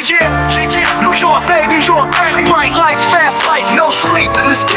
New York, baby, bright lights, fast life, no sleep.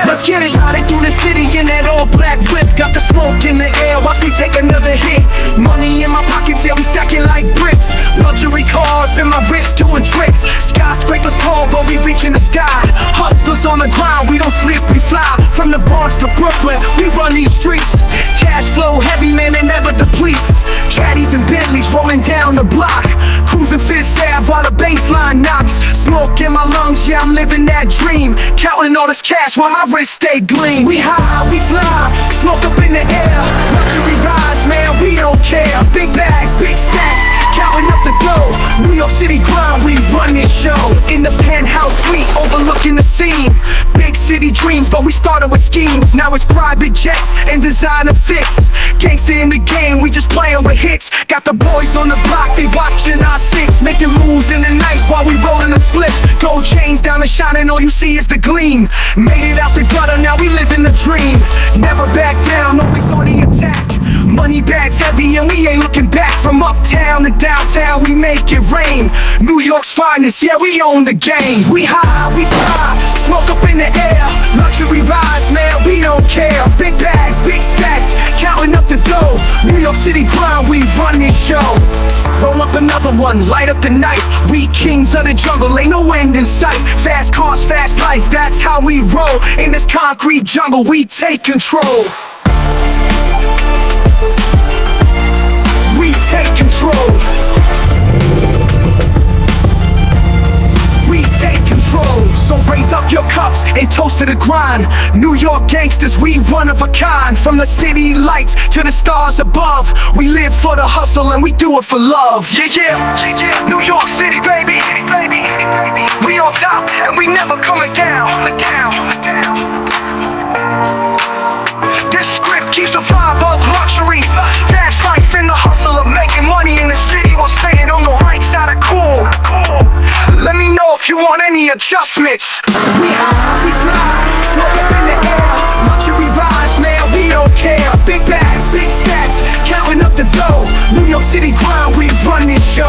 Let's get it. Riding through the city in that all black whip, got the smoke in the air, watch me take another hit. Money in my pockets, yeah, we stacking like bricks. Luxury cars in my wrist doing tricks. Skyscrapers tall, but we reaching the sky. Hustlers on the ground, we don't sleep, we fly. From the Bronx to Brooklyn, we run these streets. Cash flow heavy, man, it never depletes. Caddies and Bentleys rolling down the block, cruising Fifth Ave while the baseline knocks. Smoke in my lungs, yeah, I'm living that dream. Counting all this cash while my wrist stay gleam. We high, we fly, smoke up in the air. Luxury rides, man, we don't care. Big bags, big stacks, counting up the dough. New York City grind, we run this show. In the penthouse suite, overlooking the scene. Big city dreams, but we started with schemes. Now it's private jets and designer fits. Gangsta in the game, we just playing with hits. Got the boys on the block, they watching our six. Making moves in the night while we rolling the splits. Gold chains down and shining, all you see is the gleam. Made it out the gutter, now we living the dream. Never back down, always on the attack. Money bags heavy and we ain't looking back. From uptown to downtown, we make it rain. New York's finest, yeah, we own the game. We high, we fly, smoke up in the air. Luxury rides, man, we don't care. Big bags, big stacks, counting up the dough. New York City grind, we run this show. Roll up another one, light up the night. We kings of the jungle, ain't no end in sight. Fast cars, fast life, that's how we roll. In this concrete jungle, we take control. We take control. We take control. So raise up your cups and toast to the grind. New York gangsters, we one of a kind. From the city lights to the stars above, we live for the hustle and we do it for love. Yeah. New York City, baby. We on top and we never coming down. This script keeps the vibe of luxury. Fast life in the hustle of making money in the city while staying on the right side of cool. Let me know if you want any adjustments. We high, we fly, smoke up in the air. Luxury rides, man, we don't care. Big bags, big stacks, counting up the dough. New York City grind, we run this show.